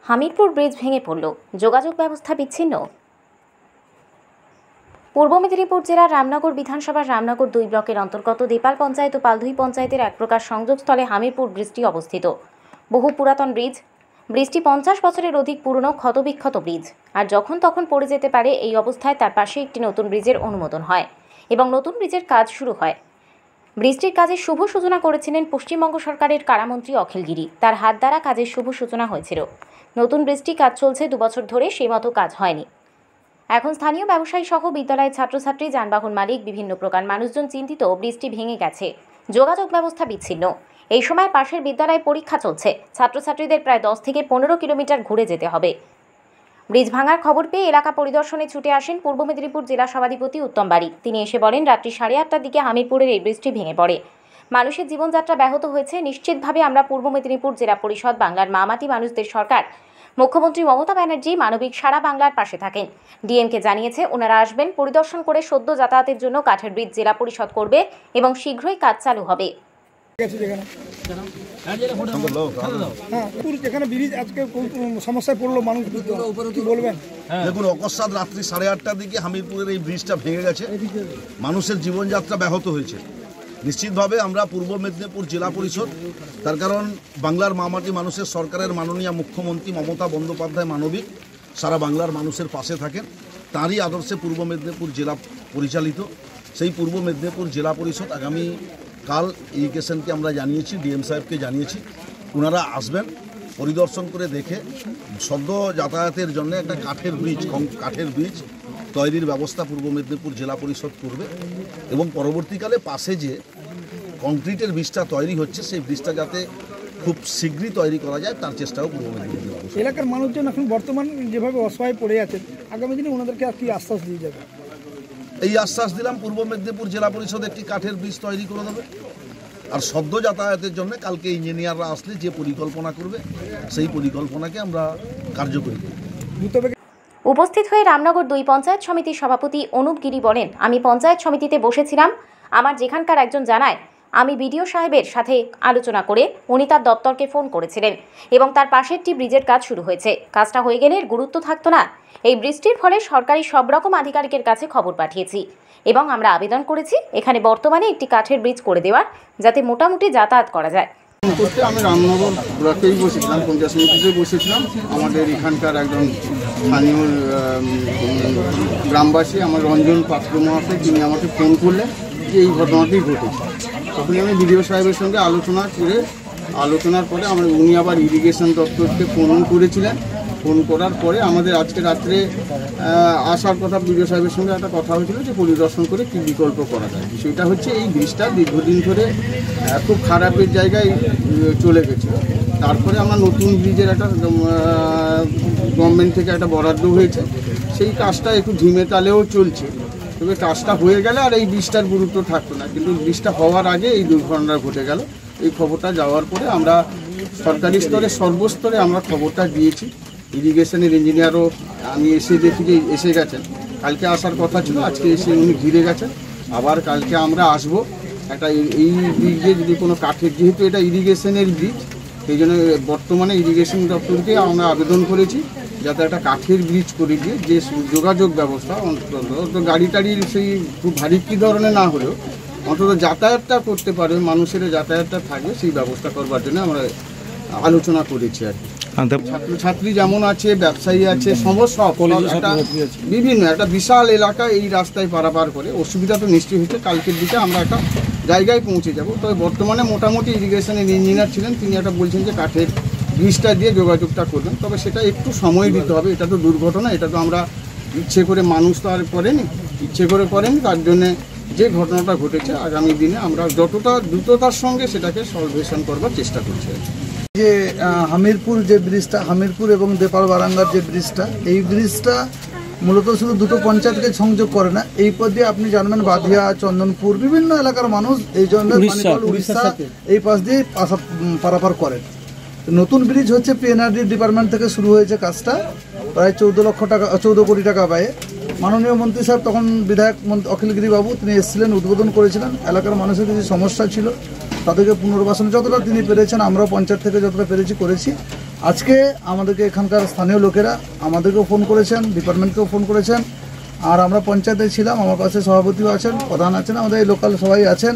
Hamirpur bridge ভেঙে পড়ল, যোগাযোগ ব্যবস্থা বিচ্ছিন্ন। পূর্ব মেদিনীপুর জেলার রামনগর বিধানসভার রামনগর 2 ব্লকের অন্তর্গত দেপাল পঞ্চায়েত ও পালধুই পঞ্চায়েতের এক প্রকার সংযোগস্থলে হামিরপুর ব্রিজটি অবস্থিত। বহু পুরাতন ব্রিজটি 50 বছরের অধিক পুরনো ক্ষতবিক্ষত ব্রিজ, আর যখন তখন পড়ে যেতে পারে। এই অবস্থায় তার পাশে একটি নতুন ব্রিজের অনুমোদন হয় এবং নতুন ব্রিজের কাজ শুরু হয়। ব্রিজটির কাজের শুভ সূচনা করেছিলেন পশ্চিমবঙ্গ সরকারের কারামন্ত্রী অখিল গিরি। তার হাত দ্বারা কাজের শুভ সূচনা হয়েছিল। নতুন ব্রিজটি কাজ চলছে 2 বছর ধরে, সেই মতো কাজ হয়নি। এখন স্থানীয় ব্যবসায়ী সহ বিদ্যালয়ের ছাত্রছাত্রী, যানবাহন মালিক, বিভিন্ন প্রকার মানুষজন চিন্তিত ব্রিজটি ভেঙে গেছে, যোগাযোগ ব্যবস্থা বিচ্ছিন্ন। এই সময় পাশের বিদ্যালয়ে পরীক্ষা চলছে, ছাত্রছাত্রীদের প্রায় 10 থেকে 15 কিলোমিটার ঘুরে যেতে হবে। ব্রিজ ভাঙার খবর পেয়ে এলাকা পরিদর্শনে ছুটে আসেন পূর্ব মেদিনীপুর জেলা সভাধিপতি উত্তম বারিক। তিনি এসে বলেন, রাত্রি 8:30টার দিকে হামিরপুরের এই ব্রিজটি ভেঙে পড়ে। মানুষের জীবনযাত্রা ব্যাহত হয়েছে। নিশ্চিতভাবে আমরা পূর্ব মেদিনীপুর জেলা পরিষদ, বাংলার মামাটি মানুষদের সরকার, মুখ্যমন্ত্রী মমতা ব্যানার্জি মানবিক সারা বাংলার পাশে থাকেন। ডিএমকে জানিয়েছে ওনারা আসবেন, পরিদর্শন করে সদ্য যাতায়াতের জন্য কাঠের ব্রিজ জেলা পরিষদ করবে এবং শীঘ্রই কাজ চালু হবে। সমস্যায় পড়লো মানুষ, কি বলবেন? দেখুন, অকস্মাৎ রাত্রি 8:30টার দিকে হামিরপুরের এই ব্রিজটা ভেঙে গেছে, মানুষের জীবনযাত্রা ব্যাহত হয়েছে। নিশ্চিতভাবে আমরা পূর্ব মেদিনীপুর জেলা পরিষদ, তার কারণ বাংলার মামাটি মানুষের সরকারের মাননীয় মুখ্যমন্ত্রী মমতা বন্দ্যোপাধ্যায় মানবিক সারা বাংলার মানুষের পাশে থাকেন। তারই আদর্শে পূর্ব মেদিনীপুর জেলা পরিচালিত। সেই পূর্ব মেদিনীপুর জেলা পরিষদ আগামী কাল ইরিগেশনকে আমরা জানিয়েছি, ডিএম সাহেবকে জানিয়েছি। ওনারা আসবেন, পরিদর্শন করে দেখে সদ্য যাতায়াতের জন্য একটা কাঠের ব্রিজ তৈরির ব্যবস্থা পূর্ব মেদিনীপুর জেলা পরিষদ করবে এবং পরবর্তীকালে পাশে যে কংক্রিটের ব্রিজটা তৈরি হচ্ছে, সেই ব্রিজটা যাতে খুব শীঘ্রই তৈরি করা যায় তার চেষ্টাও পূর্ব মেদিনীপুর এলাকার মানুষজন এখন বর্তমান যেভাবে অসহায় পড়ে আছেন, আগামী দিনে ওনাদেরকে কি আশ্বাস দিয়ে যাবে? এই আশ্বাস দিলাম, পূর্ব মেদিনীপুর জেলা পরিষদ একটি কাঠের ব্রিজ তৈরি করে দেবে। আর সদ্য যাতায়াতের জন্য কালকে ইঞ্জিনিয়াররা আসলে যে পরিকল্পনা করবে, সেই পরিকল্পনাকে আমরা কার্যকরী করব। উপস্থিত হয়ে রামনগর 2 পঞ্চায়েত সমিতির সভাপতি অনুপ গিরি বলেন, আমি পঞ্চায়েত সমিতিতে বসেছিলাম। আমার যেখানকার একজন জানায়, আমি বিডিও সাহেবের সাথে আলোচনা করে উনি তার দপ্তরকে ফোন করেছিলেন এবং তার পাশেরটি ব্রিজের কাজ শুরু হয়েছে। কাজটা হয়ে গেলে এর গুরুত্ব থাকতো না। এই ব্রিজটির ফলে সরকারি সব রকম আধিকারিকের কাছে খবর পাঠিয়েছি এবং আমরা আবেদন করেছি এখানে বর্তমানে একটি কাঠের ব্রিজ করে দেওয়ার, যাতে মোটামুটি যাতায়াত করা যায়। আমি রামনগর ব্লকেই বসেছিলাম, পঞ্চায়েত সমিতিতে বসেছিলাম। আমাদের এখানকার একজন স্থানীয় গ্রামবাসী, আমার রঞ্জন পাত্র মহাশয়, তিনি আমাকে ফোন করলেন যে এই ঘটনাটি ঘটেছে। তখনই আমি বিডিও সাহেবের সঙ্গে আলোচনার পরে উনি আবার ইরিগেশন দপ্তরকে ফোন করেছিলেন। ফোন করার পরে আমাদের আজকে রাত্রে আসার কথা, বিডিও সাহেবের সঙ্গে একটা কথা হয়েছিল যে পরিদর্শন করে কী বিকল্প করা যায়। বিষয়টা হচ্ছে এই ব্রিজটা দীর্ঘদিন ধরে খুব খারাপের জায়গায় চলে গেছে। তারপরে আমরা নতুন ব্রিজের একটা গভর্নমেন্ট থেকে একটা বরাদ্দ হয়েছে, সেই কাজটা একটু ধিমে তালেও চলছে। তবে কাজটা হয়ে গেলে আর এই ব্রিজটার গুরুত্ব থাকতো না, কিন্তু ব্রিজটা হওয়ার আগে এই দুর্ঘটনা ঘটে গেল। এই খবরটা যাওয়ার পরে আমরা সরকারি স্তরে সর্বস্তরে আমরা খবরটা দিয়েছি। ইরিগেশনের ইঞ্জিনিয়ারও আমি এসে দেখি যে এসে গেছেন। কালকে আসার কথা ছিল, আজকে এসে উনি ঘিরে গেছেন। আবার কালকে আমরা আসবো। একটা এই ব্রিজে যদি কোনো কাঠের, যেহেতু এটা ইরিগেশনের ব্রিজ, সেই জন্য বর্তমানে ইরিগেশন দপ্তরকে আমরা আবেদন করেছি যাতে একটা কাঠের ব্রিজ করে দিয়ে যে যোগাযোগ ব্যবস্থা, অন্তত গাড়ি টাড়ির সেই খুব ভারী কী ধরনের না হলেও অন্তত যাতায়াতটা করতে পারবে, মানুষের যাতায়াতটা থাকবে, সেই ব্যবস্থা করবার জন্য আমরা আলোচনা করেছি আর কি। ছাত্রছাত্রী যেমন আছে, ব্যবসায়ী আছে, বিভিন্ন একটা বিশাল এলাকা এই রাস্তায় পারাপার করে অসুবিধা তো নিশ্চয়ই হচ্ছে। কালকের দিকে আমরা একটা জায়গায় পৌঁছে যাব। তবে বর্তমানে মোটামুটি ইরিগেশনের ইঞ্জিনিয়ার ছিলেন, তিনি একটা বলছেন যে কাঠের ব্রিজটা দিয়ে যোগাযোগটা করবেন। তবে সেটা একটু সময় দিতে হবে। এটা তো দুর্ঘটনা, এটা তো আমরা ইচ্ছে করে, মানুষ তো আর করেনি, ইচ্ছে করে করেনি। তার জন্যে যে ঘটনাটা ঘটেছে, আগামী দিনে আমরা যতটা দ্রুততার সঙ্গে সেটাকে সলভেশন করবার চেষ্টা করছি। যে হামিরপুর যে ব্রিজটা, হামিরপুর এবং দেপাল বারাঙ্গার যে ব্রিজটা, এই ব্রিজটা মূলত শুধু দুটো পঞ্চায়েতকে সংযোগ করে না। এই পথ দিয়ে আপনি জানবেন বাধিয়া, চন্দনপুর, বিভিন্ন এলাকার মানুষ এই জন্য উড়িষ্যা এই পাশ দিয়ে পারাপার করেন। নতুন ব্রিজ হচ্ছে পিএনআরডি ডিপার্টমেন্ট থেকে শুরু হয়েছে কাজটা, প্রায় 14 কোটি টাকা ব্যয়ে। মাননীয় মন্ত্রী সাহেব, তখন বিধায়ক অখিল গিরি বাবু, তিনি এসেছিলেন, উদ্বোধন করেছিলেন। এলাকার মানুষের কিছু সমস্যা ছিল, তাদেরকে পুনর্বাসন যতটা তিনি পেরেছেন, আমরাও পঞ্চায়েত থেকে যতটা পেরেছি করেছি। আজকে আমাদেরকে এখানকার স্থানীয় লোকেরা আমাদেরকেও ফোন করেছেন, ডিপার্টমেন্টকেও ফোন করেছেন, আর আমরা পঞ্চায়েতে ছিলাম, আমার পাশে সভাপতিও আছেন, প্রধান আছেন, আমাদের এই লোকাল সবাই আছেন।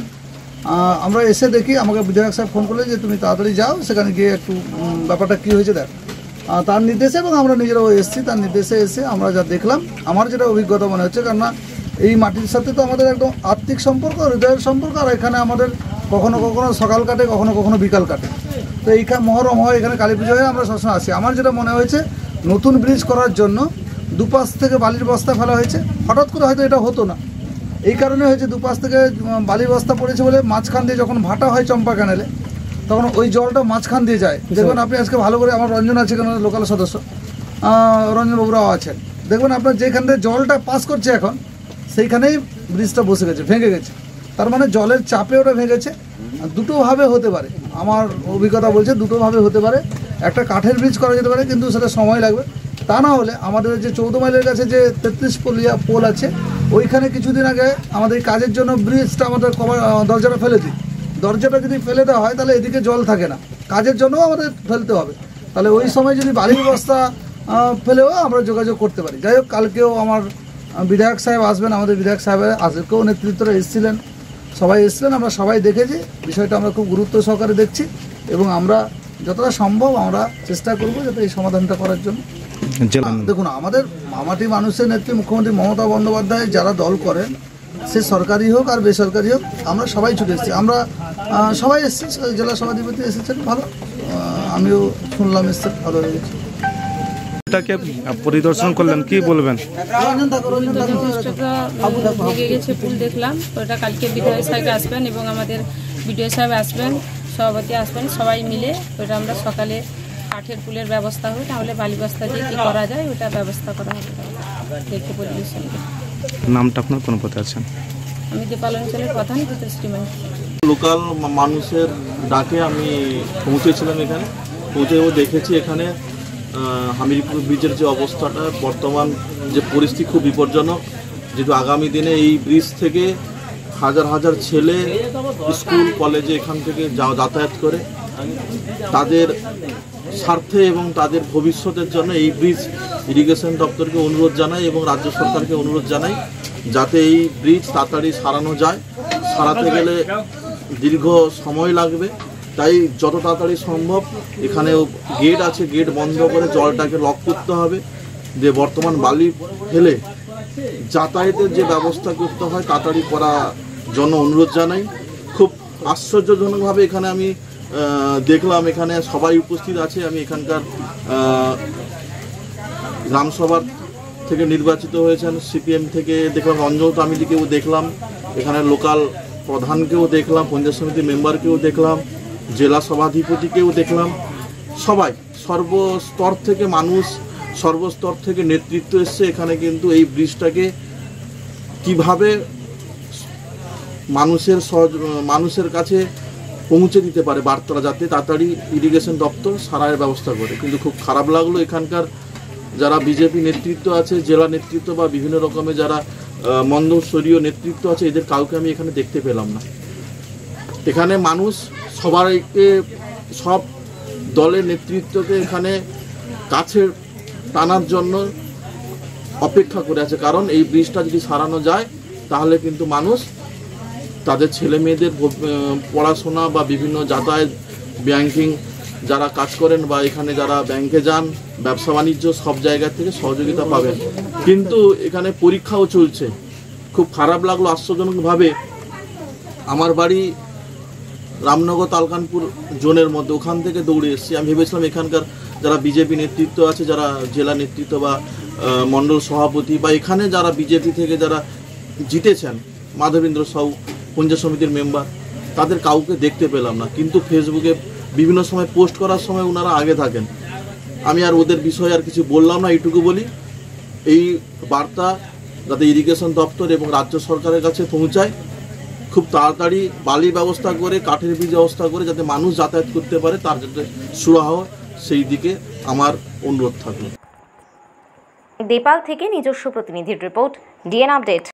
আমরা এসে দেখি, আমাকে বিধায়ক সাহেব ফোন করলেন যে তুমি তাড়াতাড়ি যাও, সেখানে গিয়ে একটু ব্যাপারটা কী হয়েছে দেখ। তার নির্দেশে এবং আমরা নিজেরাও এসেছি, তার নির্দেশে এসে আমরা যা দেখলাম, আমার যেটা অভিজ্ঞতা মনে হচ্ছে, কেননা এই মাটির সাথে তো আমাদের একদম আত্মিক সম্পর্ক, হৃদয়ের সম্পর্ক, আর এখানে আমাদের কখনো কখনো সকাল কাটে, কখনো কখনো বিকাল কাটে। তো এইখানে মহরম হয়, এখানে কালী পুজো হয়, আমরা সবসময় আসি। আমার যেটা মনে হয়েছে, নতুন ব্রিজ করার জন্য দুপাশ থেকে বালির বস্তা ফেলা হয়েছে, হঠাৎ করে হয়তো এটা হতো না, এই কারণে হয়েছে দুপাশ থেকে বালির বস্তা পড়েছে বলে মাঝখান দিয়ে যখন ভাটা হয় চম্পা ক্যানেলে, তখন ওই জলটা মাঝখান দিয়ে যায়। দেখবেন আপনি আজকে ভালো করে, আমার রঞ্জন আছে এখানে লোকাল সদস্য, রঞ্জনবাবুরাও আছেন, দেখবেন আপনার যেখান থেকে জলটা পাস করছে এখন, সেইখানেই ব্রিজটা বসে গেছে, ভেঙে গেছে। তার মানে জলের চাপে ওটা ভেঙেছে। দুটোভাবে হতে পারে, আমার অভিজ্ঞতা বলছে দুটোভাবে হতে পারে। একটা কাঠের ব্রিজ করা যেতে পারে, কিন্তু সেটা সময় লাগবে। তা না হলে আমাদের যে 14 মাইলের কাছে যে 33 পোল আছে, ওইখানে কিছুদিন আগে আমাদের কাজের জন্য ব্রিজটা আমাদের দরজাটা ফেলে দিই। দরজাটা যদি ফেলে দেওয়া হয় তাহলে এদিকে জল থাকে না, কাজের জন্যও আমাদের ফেলতে হবে। তাহলে ওই সময় যদি বালির বস্তা ফেলেও আমরা যোগাযোগ করতে পারি। যাই হোক, কালকেও আমার বিধায়ক সাহেব আসবেন, আমাদের বিধায়ক সাহেবের আজকেও নেতৃত্বরা এসেছিলেন, সবাই এসেছিলেন, আমরা সবাই দেখেছি বিষয়টা, আমরা খুব গুরুত্ব সহকারে দেখছি এবং আমরা যতটা সম্ভব আমরা চেষ্টা করব যাতে এই সমাধানটা করার জন্য। দেখুন, আমাদের মামাটি মানুষের নেত্রী মুখ্যমন্ত্রী মমতা বন্দ্যোপাধ্যায় যারা দল করেন, সে সরকারি হোক আর বেসরকারি হোক, আমরা সবাই ছুটে এসেছি। আমরা সবাই এসেছি, জেলা সভাধিপতি এসেছেন, ভালো, আমিও শুনলাম এসেছেন, ভালো লেগেছে। এটাকে পরিদর্শন করলেন, কি বলবেন? ভেঙে গেছে পুল দেখলাম, ওটা কালকে বিধায়ক সাহেব আসবেন এবং আমাদের বিডিও সাহেব আসবেন, সভাপতি আসবেন, সবাই মিলে ওটা আমরা সকালে কাঠের পুলের ব্যবস্থা হবে, তাহলে বালি বস্তা দিয়ে কী করা যায় ওটা ব্যবস্থা করা হবে, দেখে পরিবেশন। নামটা আপনার কোন পথে আছেন? আমি দেপাল অঞ্চলের প্রধান শ্রীমান। লোকাল মানুষের ডাকে আমি পৌঁছেছিলাম, এখানে পৌঁছেও দেখেছি এখানে হামিরপুর ব্রিজের যে অবস্থাটা, বর্তমান যে পরিস্থিতি খুব বিপজ্জনক। যেহেতু আগামী দিনে এই ব্রিজ থেকে হাজার হাজার ছেলে স্কুল কলেজে এখান থেকে যাতায়াত করে, তাদের স্বার্থে এবং তাদের ভবিষ্যতের জন্য এই ব্রিজ ইরিগেশন দপ্তরকে অনুরোধ জানাই এবং রাজ্য সরকারকে অনুরোধ জানাই যাতে এই ব্রিজ তাড়াতাড়ি সারানো যায়। সারাতে গেলে দীর্ঘ সময় লাগবে, তাই যত তাড়াতাড়ি সম্ভব এখানে গেট আছে, গেট বন্ধ করে জলটাকে লক করতে হবে, যে বর্তমান বালি ফেলে যাতায়াতের যে ব্যবস্থা করতে হয় তাড়াতাড়ি করার জন্য অনুরোধ জানাই। খুব আশ্চর্যজনকভাবে এখানে আমি দেখলাম, এখানে সবাই উপস্থিত আছে। আমি এখানকার গ্রামসভার থেকে নির্বাচিত হয়েছেন, সিপিএম থেকে দেখলাম রঞ্জন তামিলিকেও দেখলাম, এখানে লোকাল প্রধানকেও দেখলাম, পঞ্চায়েত সমিতির মেম্বারকেও দেখলাম, জেলা সভাধিপতিকেও দেখলাম। সবাই সর্বস্তর থেকে মানুষ, সর্বস্তর থেকে নেতৃত্ব এসছে এখানে। কিন্তু এই ব্রিজটাকে কিভাবে মানুষের কাছে পৌঁছে দিতে পারে বার্তাটা, যাতে তাড়াতাড়ি ইরিগেশন দপ্তর সারাইয়ের ব্যবস্থা করে। কিন্তু খুব খারাপ লাগলো, এখানকার যারা বিজেপি নেতৃত্ব আছে, জেলা নেতৃত্ব বা বিভিন্ন রকমের যারা মন্ডলস্তরীয় নেতৃত্ব আছে, এদের কাউকে আমি এখানে দেখতে পেলাম না। এখানে মানুষ সবাইকে, সব দলের নেতৃত্বকে এখানে কাছে টানার জন্য অপেক্ষা করে আছে, কারণ এই ব্রিজটা যদি সারানো যায় তাহলে কিন্তু মানুষ তাদের ছেলে মেয়েদের পড়াশোনা বা বিভিন্ন যাতায়াত, ব্যাংকিং যারা কাজ করেন বা এখানে যারা ব্যাংকে যান, ব্যবসা বাণিজ্য, সব জায়গা থেকে সহযোগিতা পাবেন। কিন্তু এখানে পরীক্ষাও চলছে। খুব খারাপ লাগলো আশ্চর্যজনকভাবে। আমার বাড়ি রামনগর তালকানপুর জোনের মধ্যে, ওখান থেকে দৌড়ে এসেছি। আমি ভেবেছিলাম এখানকার যারা বিজেপি নেতৃত্ব আছে, যারা জেলা নেতৃত্ব বা মণ্ডল সভাপতি বা এখানে যারা বিজেপি থেকে যারা জিতেছেন, মাধবেন্দ্র সাউ পঞ্চায়েত সমিতির মেম্বার, তাদের কাউকে দেখতে পেলাম না। কিন্তু ফেসবুকে বিভিন্ন সময় পোস্ট করার সময় ওনারা আগে থাকেন। আমি আর ওদের বিষয়ে আর কিছু বললাম না, এইটুকু বলি, এই বার্তা যাতে ইরিগেশন দপ্তর এবং রাজ্য সরকারের কাছে পৌঁছায়, খুব তাড়াতাড়ি বালি ব্যবস্থা করে, কাঠের ব্রিজ ব্যবস্থা করে যাতে মানুষ যাতায়াত করতে পারে, তার যাতে সুরাহা হয়, সেই দিকে আমার অনুরোধ থাকলো। দেপাল থেকে নিজস্ব প্রতিনিধির রিপোর্ট, ডিএন আপডেট।